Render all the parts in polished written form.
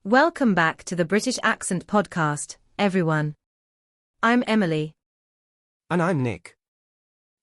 Welcome back to the British Accent Podcast, everyone. I'm Emily. And I'm Nick.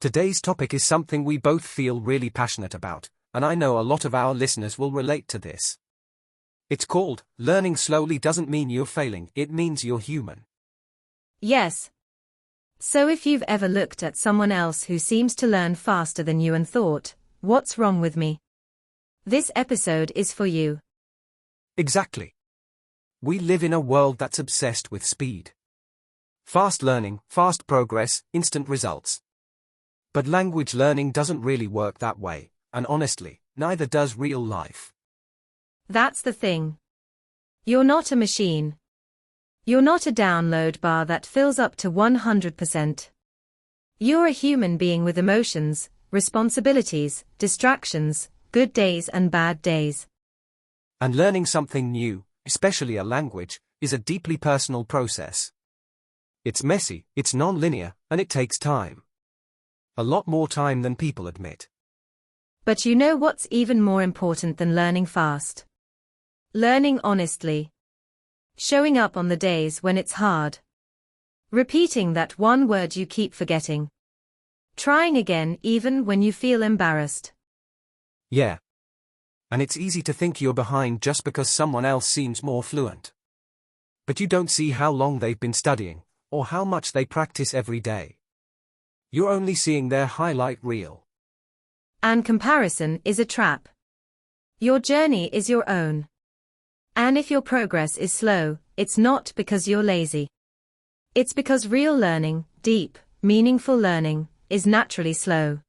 Today's topic is something we both feel really passionate about, and I know a lot of our listeners will relate to this. It's called, learning slowly doesn't mean you're failing, it means you're human. Yes. So if you've ever looked at someone else who seems to learn faster than you and thought, what's wrong with me? This episode is for you. Exactly. We live in a world that's obsessed with speed. Fast learning, fast progress, instant results. But language learning doesn't really work that way, and honestly, neither does real life. That's the thing. You're not a machine. You're not a download bar that fills up to 100%. You're a human being with emotions, responsibilities, distractions, good days and bad days. And learning something new, especially a language, is a deeply personal process. It's messy, it's non-linear, and it takes time. A lot more time than people admit. But you know what's even more important than learning fast? Learning honestly. Showing up on the days when it's hard. Repeating that one word you keep forgetting. Trying again even when you feel embarrassed. Yeah. And it's easy to think you're behind just because someone else seems more fluent. But you don't see how long they've been studying, or how much they practice every day. You're only seeing their highlight reel. And comparison is a trap. Your journey is your own. And if your progress is slow, it's not because you're lazy. It's because real learning, deep, meaningful learning, is naturally slow.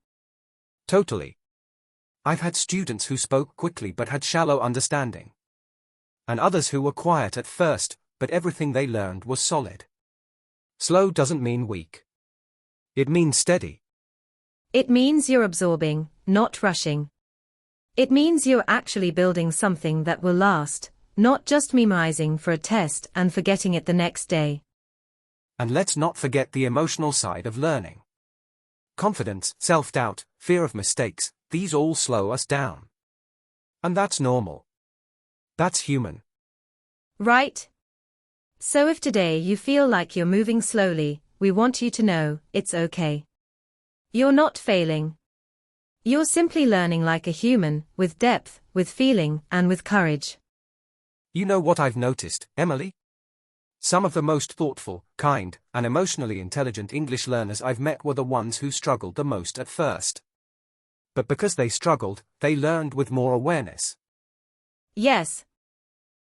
Totally. I've had students who spoke quickly but had shallow understanding. And others who were quiet at first, but everything they learned was solid. Slow doesn't mean weak. It means steady. It means you're absorbing, not rushing. It means you're actually building something that will last, not just memorizing for a test and forgetting it the next day. And let's not forget the emotional side of learning. Confidence, self-doubt, fear of mistakes, these all slow us down. And that's normal. That's human. Right? So if today you feel like you're moving slowly, we want you to know, it's okay. You're not failing. You're simply learning like a human, with depth, with feeling, and with courage. You know what I've noticed, Emily? Some of the most thoughtful, kind, and emotionally intelligent English learners I've met were the ones who struggled the most at first. But because they struggled, they learned with more awareness. Yes.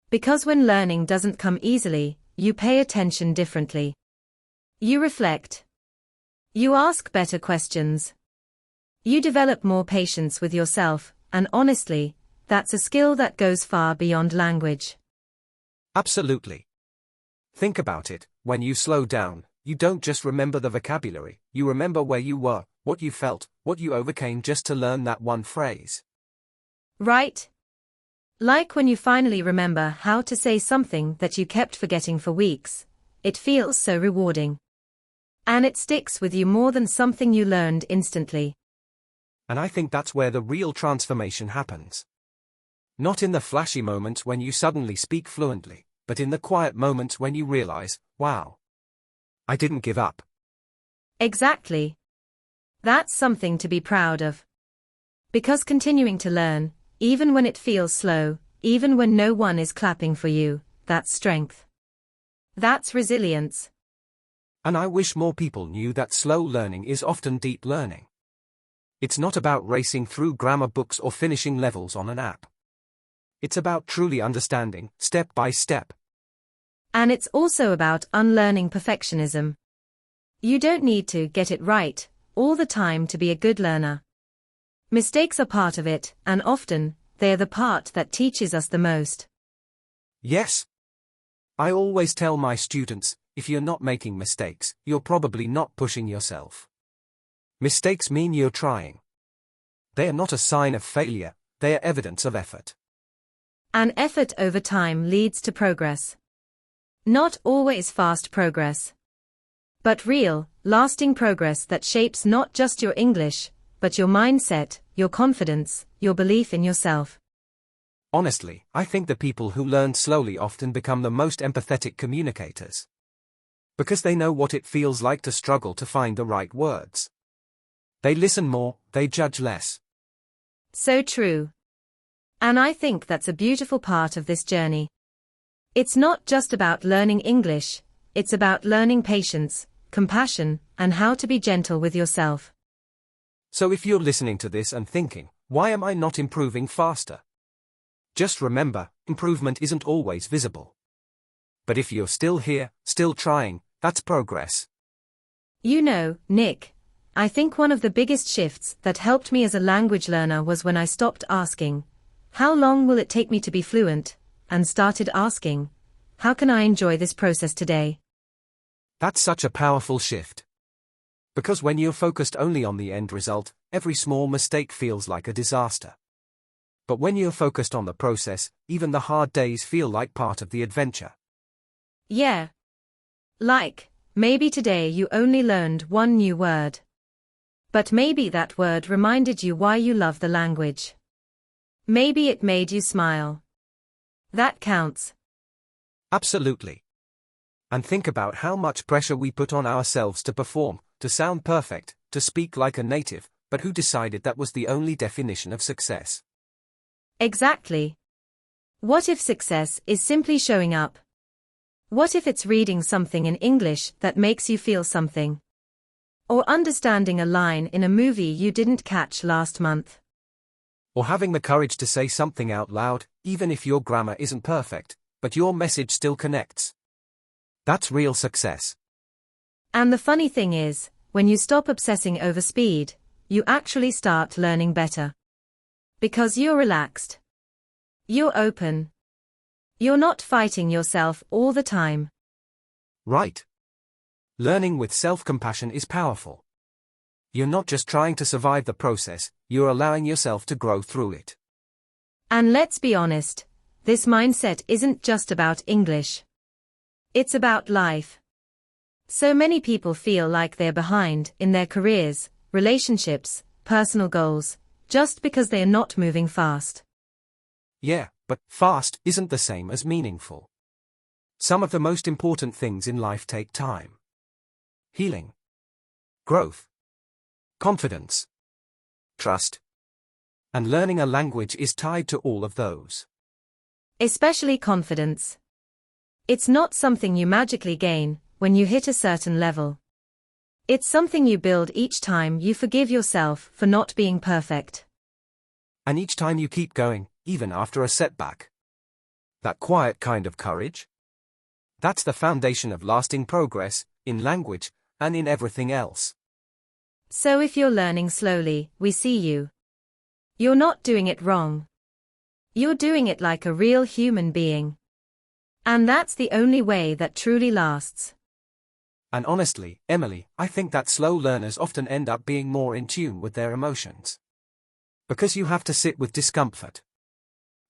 Because when learning doesn't come easily, you pay attention differently. You reflect. You ask better questions. You develop more patience with yourself, and honestly, that's a skill that goes far beyond language. Absolutely. Think about it, when you slow down, you don't just remember the vocabulary, you remember where you were, what you felt, what you overcame just to learn that one phrase. Right? Like when you finally remember how to say something that you kept forgetting for weeks, it feels so rewarding. And it sticks with you more than something you learned instantly. And I think that's where the real transformation happens. Not in the flashy moments when you suddenly speak fluently, but in the quiet moments when you realize, wow, I didn't give up. Exactly. That's something to be proud of. Because continuing to learn, even when it feels slow, even when no one is clapping for you, that's strength. That's resilience. And I wish more people knew that slow learning is often deep learning. It's not about racing through grammar books or finishing levels on an app. It's about truly understanding, step by step. And it's also about unlearning perfectionism. You don't need to get it right all the time to be a good learner. Mistakes are part of it, and often, they're the part that teaches us the most. Yes. I always tell my students, if you're not making mistakes, you're probably not pushing yourself. Mistakes mean you're trying. They are not a sign of failure, they are evidence of effort. And effort over time leads to progress. Not always fast progress. But real, lasting progress that shapes not just your English, but your mindset, your confidence, your belief in yourself. Honestly, I think the people who learn slowly often become the most empathetic communicators. Because they know what it feels like to struggle to find the right words. They listen more, they judge less. So true. And I think that's a beautiful part of this journey. It's not just about learning English, it's about learning patience, compassion, and how to be gentle with yourself. So if you're listening to this and thinking, why am I not improving faster? Just remember, improvement isn't always visible. But if you're still here, still trying, that's progress. You know, Nick, I think one of the biggest shifts that helped me as a language learner was when I stopped asking, how long will it take me to be fluent, and started asking, how can I enjoy this process today? That's such a powerful shift. Because when you're focused only on the end result, every small mistake feels like a disaster. But when you're focused on the process, even the hard days feel like part of the adventure. Yeah. Like, maybe today you only learned one new word. But maybe that word reminded you why you love the language. Maybe it made you smile. That counts. Absolutely. And think about how much pressure we put on ourselves to perform, to sound perfect, to speak like a native, but who decided that was the only definition of success? Exactly. What if success is simply showing up? What if it's reading something in English that makes you feel something? Or understanding a line in a movie you didn't catch last month? Or having the courage to say something out loud, even if your grammar isn't perfect, but your message still connects. That's real success. And the funny thing is, when you stop obsessing over speed, you actually start learning better. Because you're relaxed. You're open. You're not fighting yourself all the time. Right. Learning with self-compassion is powerful. You're not just trying to survive the process, you're allowing yourself to grow through it. And let's be honest, this mindset isn't just about English. It's about life. So many people feel like they're behind in their careers, relationships, personal goals, just because they're not moving fast. Yeah, but fast isn't the same as meaningful. Some of the most important things in life take time. Healing. Growth. Confidence. Trust. And learning a language is tied to all of those. Especially confidence. It's not something you magically gain when you hit a certain level. It's something you build each time you forgive yourself for not being perfect. And each time you keep going, even after a setback. That quiet kind of courage. That's the foundation of lasting progress, in language, and in everything else. So if you're learning slowly, we see you. You're not doing it wrong. You're doing it like a real human being. And that's the only way that truly lasts. And honestly, Emily, I think that slow learners often end up being more in tune with their emotions. Because you have to sit with discomfort.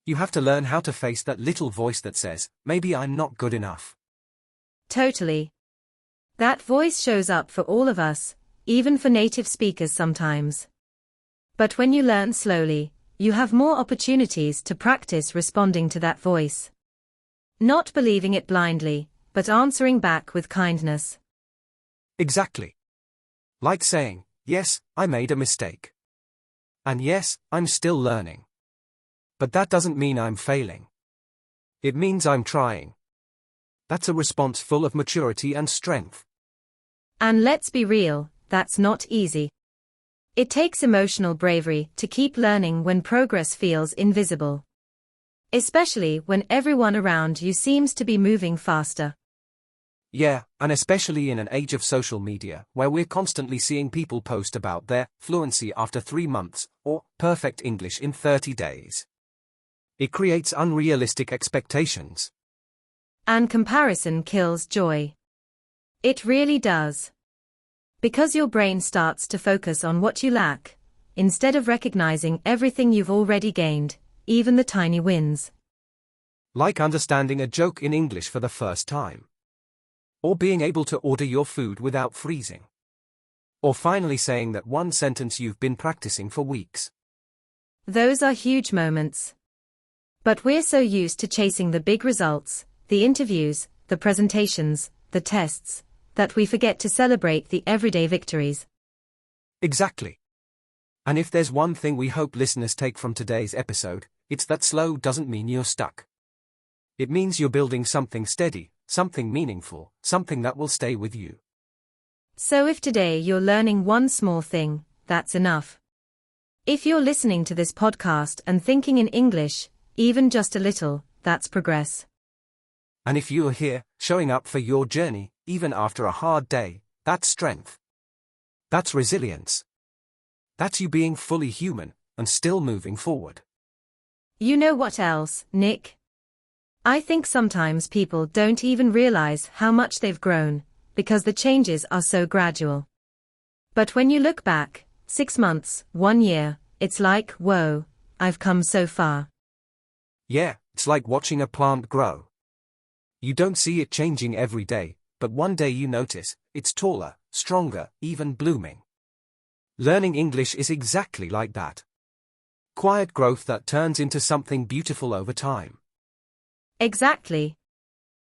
You have to learn how to face that little voice that says, maybe I'm not good enough. Totally. That voice shows up for all of us, even for native speakers sometimes. But when you learn slowly, you have more opportunities to practice responding to that voice. Not believing it blindly, but answering back with kindness. Exactly. Like saying, yes, I made a mistake. And yes, I'm still learning. But that doesn't mean I'm failing. It means I'm trying. That's a response full of maturity and strength. And let's be real, that's not easy. It takes emotional bravery to keep learning when progress feels invisible. Especially when everyone around you seems to be moving faster. Yeah, and especially in an age of social media, where we're constantly seeing people post about their fluency after 3 months, or perfect English in 30 days. It creates unrealistic expectations. And comparison kills joy. It really does. Because your brain starts to focus on what you lack, instead of recognizing everything you've already gained, even the tiny wins. Like understanding a joke in English for the first time. Or being able to order your food without freezing. Or finally saying that one sentence you've been practicing for weeks. Those are huge moments. But we're so used to chasing the big results, the interviews, the presentations, the tests, that we forget to celebrate the everyday victories. Exactly. And if there's one thing we hope listeners take from today's episode, it's that slow doesn't mean you're stuck. It means you're building something steady, something meaningful, something that will stay with you. So if today you're learning one small thing, that's enough. If you're listening to this podcast and thinking in English, even just a little, that's progress. And if you're here, showing up for your journey, even after a hard day, that's strength. That's resilience. That's you being fully human, and still moving forward. You know what else, Nick? I think sometimes people don't even realize how much they've grown, because the changes are so gradual. But when you look back, 6 months, 1 year, it's like, whoa, I've come so far. Yeah, it's like watching a plant grow. You don't see it changing every day, but one day you notice, it's taller, stronger, even blooming. Learning English is exactly like that. Quiet growth that turns into something beautiful over time. Exactly.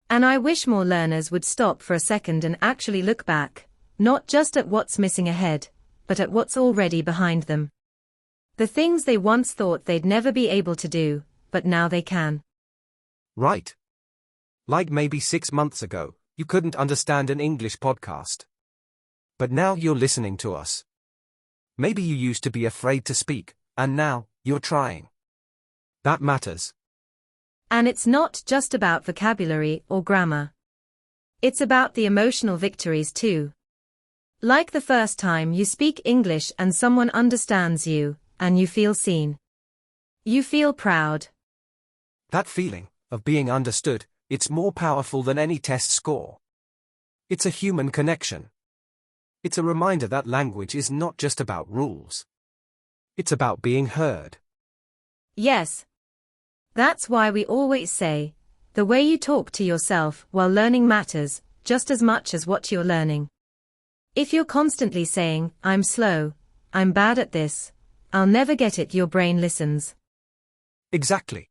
And I wish more learners would stop for a second and actually look back, not just at what's missing ahead, but at what's already behind them. The things they once thought they'd never be able to do, but now they can. Right. Like maybe 6 months ago, you couldn't understand an English podcast. But now you're listening to us. Maybe you used to be afraid to speak, and now, you're trying. That matters. And it's not just about vocabulary or grammar. It's about the emotional victories too. Like the first time you speak English and someone understands you, and you feel seen. You feel proud. That feeling of being understood, it's more powerful than any test score. It's a human connection. It's a reminder that language is not just about rules. It's about being heard. Yes. That's why we always say, the way you talk to yourself while learning matters, just as much as what you're learning. If you're constantly saying, I'm slow, I'm bad at this, I'll never get it, your brain listens. Exactly.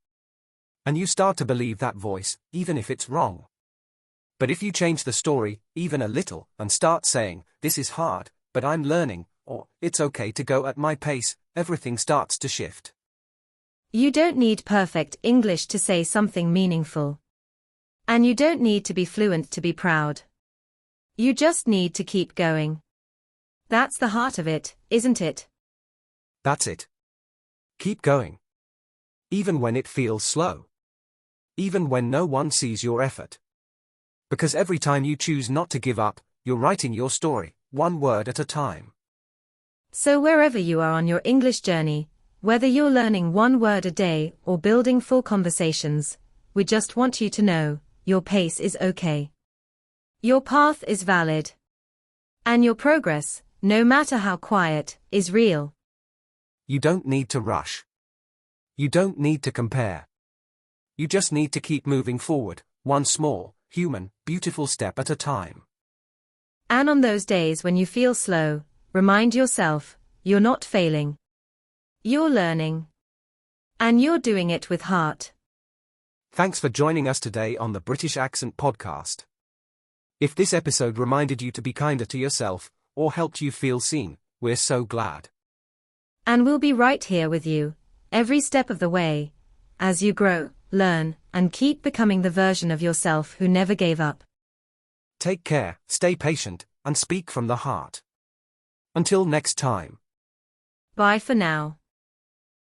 And you start to believe that voice, even if it's wrong. But if you change the story, even a little, and start saying, this is hard, but I'm learning, or it's okay to go at my pace, everything starts to shift. You don't need perfect English to say something meaningful. And you don't need to be fluent to be proud. You just need to keep going. That's the heart of it, isn't it? That's it. Keep going. Even when it feels slow. Even when no one sees your effort. Because every time you choose not to give up, you're writing your story, one word at a time. So wherever you are on your English journey, whether you're learning one word a day or building full conversations, we just want you to know, your pace is okay. Your path is valid. And your progress, no matter how quiet, is real. You don't need to rush. You don't need to compare. You just need to keep moving forward, one small, human, beautiful step at a time. And on those days when you feel slow, remind yourself, you're not failing. You're learning. And you're doing it with heart. Thanks for joining us today on the British Accent Podcast. If this episode reminded you to be kinder to yourself, or helped you feel seen, we're so glad. And we'll be right here with you, every step of the way, as you grow, learn, and keep becoming the version of yourself who never gave up. Take care, stay patient, and speak from the heart. Until next time. Bye for now.